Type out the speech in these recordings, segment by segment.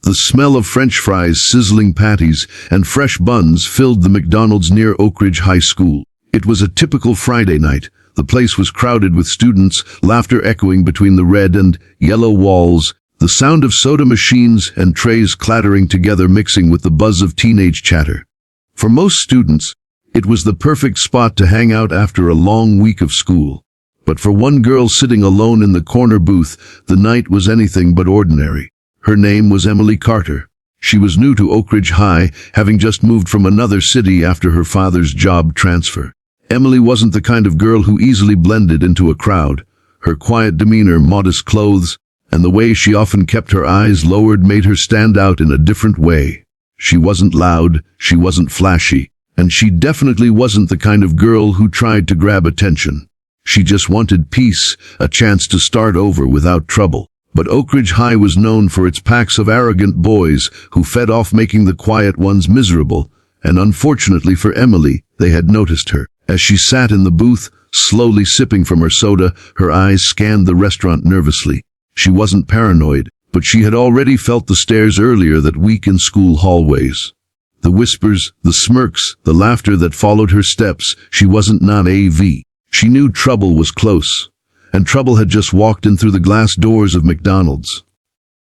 The smell of French fries, sizzling patties, and fresh buns filled the McDonald's near Oak Ridge High School. It was a typical Friday night. The place was crowded with students, laughter echoing between the red and yellow walls, the sound of soda machines and trays clattering together mixing with the buzz of teenage chatter. For most students, it was the perfect spot to hang out after a long week of school. But for one girl sitting alone in the corner booth, the night was anything but ordinary. Her name was Emily Carter. She was new to Oak Ridge High, having just moved from another city after her father's job transfer. Emily wasn't the kind of girl who easily blended into a crowd. Her quiet demeanor, modest clothes, and the way she often kept her eyes lowered made her stand out in a different way. She wasn't loud, she wasn't flashy, and she definitely wasn't the kind of girl who tried to grab attention. She just wanted peace, a chance to start over without trouble. But Oak Ridge High was known for its packs of arrogant boys who fed off making the quiet ones miserable, and unfortunately for Emily, they had noticed her. As she sat in the booth, slowly sipping from her soda, her eyes scanned the restaurant nervously. She wasn't paranoid, but she had already felt the stares earlier that week in school hallways. The whispers, the smirks, the laughter that followed her steps. She wasn't naive. She knew trouble was close, and trouble had just walked in through the glass doors of McDonald's.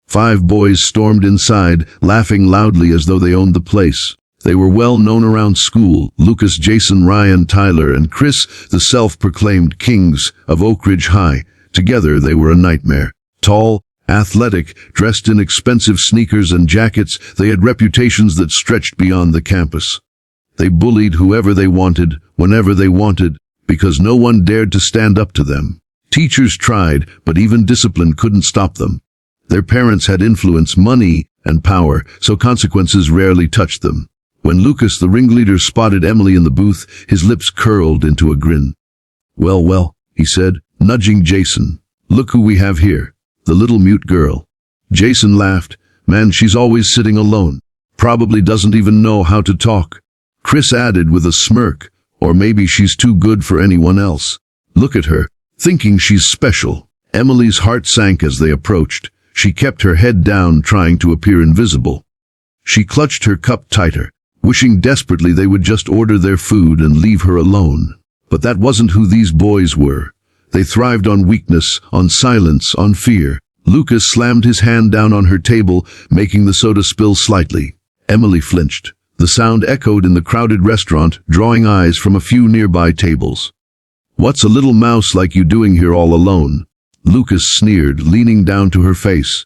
5 boys stormed inside, laughing loudly as though they owned the place. They were well known around school: Lucas, Jason, Ryan, Tyler, and Chris, the self-proclaimed kings of Oak Ridge High. Together they were a nightmare. Tall, athletic, dressed in expensive sneakers and jackets, they had reputations that stretched beyond the campus. They bullied whoever they wanted, whenever they wanted, because no one dared to stand up to them. Teachers tried, but even discipline couldn't stop them. Their parents had influence, money, and power, so consequences rarely touched them. When Lucas, the ringleader, spotted Emily in the booth, his lips curled into a grin. Well, he said, nudging Jason. Look who we have here, the little mute girl. Jason laughed. Man, she's always sitting alone. Probably doesn't even know how to talk. Chris added with a smirk, or maybe she's too good for anyone else. Look at her, thinking she's special. Emily's heart sank as they approached. She kept her head down, trying to appear invisible. She clutched her cup tighter, wishing desperately they would just order their food and leave her alone. But that wasn't who these boys were. They thrived on weakness, on silence, on fear. Lucas slammed his hand down on her table, making the soda spill slightly. Emily flinched. The sound echoed in the crowded restaurant, drawing eyes from a few nearby tables. What's a little mouse like you doing here all alone? Lucas sneered, leaning down to her face.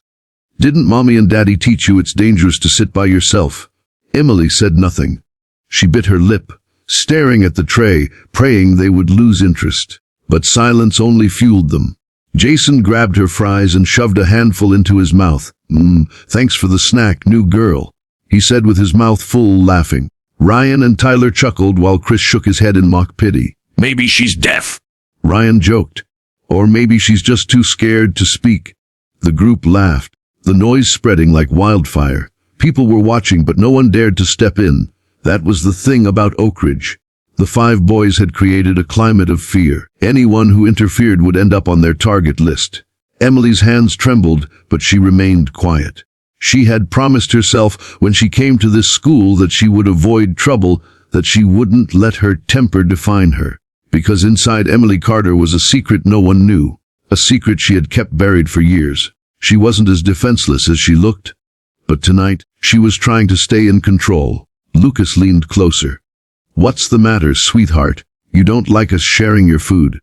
Didn't Mommy and Daddy teach you it's dangerous to sit by yourself? Emily said nothing. She bit her lip, staring at the tray, praying they would lose interest. But silence only fueled them. Jason grabbed her fries and shoved a handful into his mouth. Thanks for the snack, new girl, he said with his mouth full, laughing. Ryan and Tyler chuckled while Chris shook his head in mock pity. Maybe she's deaf, Ryan joked. Or maybe she's just too scared to speak. The group laughed, the noise spreading like wildfire. People were watching, but no one dared to step in. That was the thing about Oak Ridge. The 5 boys had created a climate of fear. Anyone who interfered would end up on their target list. Emily's hands trembled, but she remained quiet. She had promised herself when she came to this school that she would avoid trouble, that she wouldn't let her temper define her. Because inside Emily Carter was a secret no one knew, a secret she had kept buried for years. She wasn't as defenseless as she looked. But tonight, she was trying to stay in control. Lucas leaned closer. What's the matter, sweetheart? You don't like us sharing your food?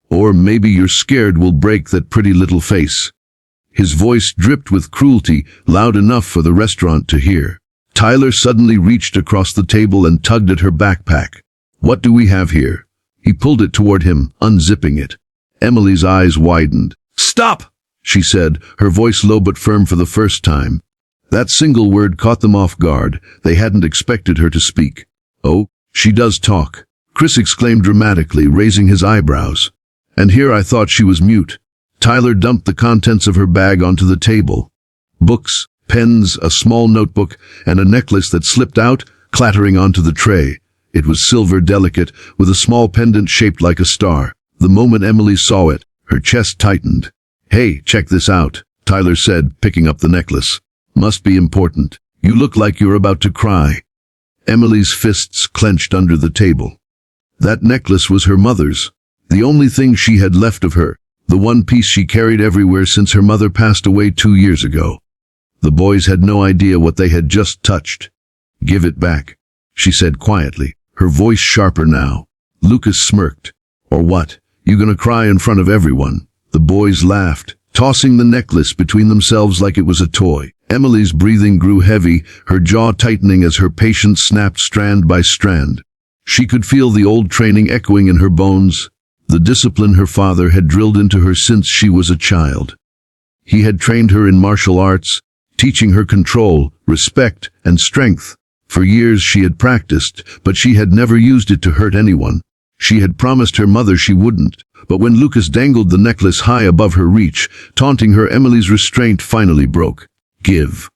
Or maybe you're scared we'll break that pretty little face. His voice dripped with cruelty, loud enough for the restaurant to hear. Tyler suddenly reached across the table and tugged at her backpack. What do we have here? He pulled it toward him, unzipping it. Emily's eyes widened. Stop, she said, her voice low but firm for the first time. That single word caught them off guard. They hadn't expected her to speak. Oh, she does talk, Chris exclaimed dramatically, raising his eyebrows. And here I thought she was mute. Tyler dumped the contents of her bag onto the table. Books, pens, a small notebook, and a necklace that slipped out, clattering onto the tray. It was silver, delicate, with a small pendant shaped like a star. The moment Emily saw it, her chest tightened. Hey, check this out, Tyler said, picking up the necklace. Must be important. You look like you're about to cry." Emily's fists clenched under the table. That necklace was her mother's. The only thing she had left of her. The one piece she carried everywhere since her mother passed away 2 years ago. The boys had no idea what they had just touched. "Give it back," she said quietly, her voice sharper now. Lucas smirked. "Or what? You gonna cry in front of everyone?" The boys laughed, tossing the necklace between themselves like it was a toy. Emily's breathing grew heavy, her jaw tightening as her patience snapped strand by strand. She could feel the old training echoing in her bones, the discipline her father had drilled into her since she was a child. He had trained her in martial arts, teaching her control, respect, and strength. For years she had practiced, but she had never used it to hurt anyone. She had promised her mother she wouldn't, but when Lucas dangled the necklace high above her reach, taunting her, Emily's restraint finally broke. "Give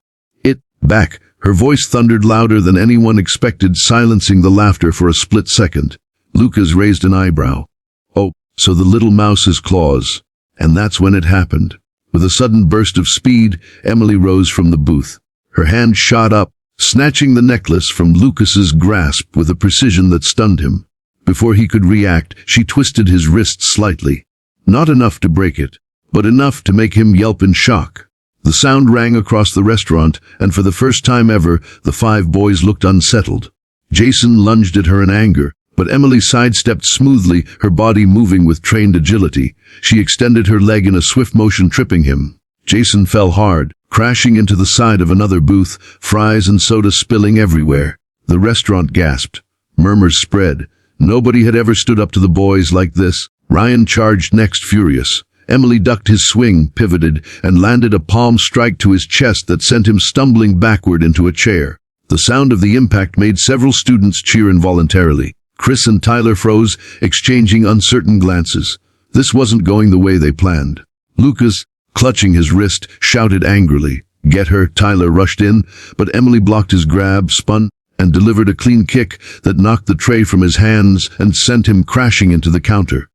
it back," her voice thundered louder than anyone expected, silencing the laughter for a split second. Lucas raised an eyebrow. "Oh, so the little mouse's claws." And that's when it happened. With a sudden burst of speed, Emily rose from the booth. Her hand shot up, snatching the necklace from Lucas's grasp with a precision that stunned him. Before he could react, she twisted his wrist slightly. Not enough to break it, but enough to make him yelp in shock. The sound rang across the restaurant, and for the first time ever, the 5 boys looked unsettled. Jason lunged at her in anger, but Emily sidestepped smoothly, her body moving with trained agility. She extended her leg in a swift motion, tripping him. Jason fell hard, crashing into the side of another booth, fries and soda spilling everywhere. The restaurant gasped. Murmurs spread. Nobody had ever stood up to the boys like this. Ryan charged next, furious. Emily ducked his swing, pivoted, and landed a palm strike to his chest that sent him stumbling backward into a chair. The sound of the impact made several students cheer involuntarily. Chris and Tyler froze, exchanging uncertain glances. This wasn't going the way they planned. Lucas, clutching his wrist, shouted angrily. "Get her!" Tyler rushed in, but Emily blocked his grab, spun, and delivered a clean kick that knocked the tray from his hands and sent him crashing into the counter.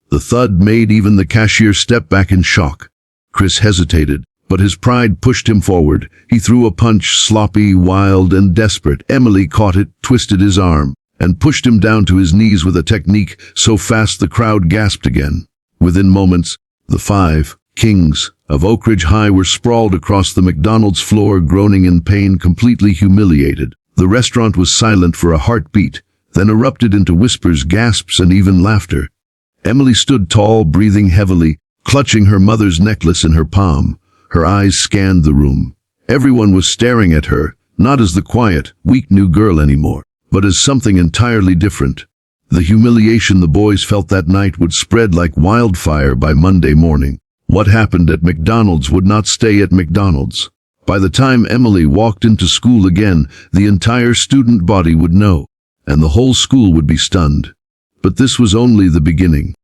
The thud made even the cashier step back in shock. Chris hesitated, but his pride pushed him forward. He threw a punch, sloppy, wild, and desperate. Emily caught it, twisted his arm, and pushed him down to his knees with a technique so fast the crowd gasped again. Within moments, the 5 kings of Oak Ridge High were sprawled across the McDonald's floor, groaning in pain, completely humiliated. The restaurant was silent for a heartbeat, then erupted into whispers, gasps, and even laughter. Emily stood tall, breathing heavily, clutching her mother's necklace in her palm. Her eyes scanned the room. Everyone was staring at her, not as the quiet, weak new girl anymore, but as something entirely different. The humiliation the boys felt that night would spread like wildfire by Monday morning. What happened at McDonald's would not stay at McDonald's. By the time Emily walked into school again, the entire student body would know, and the whole school would be stunned. But this was only the beginning.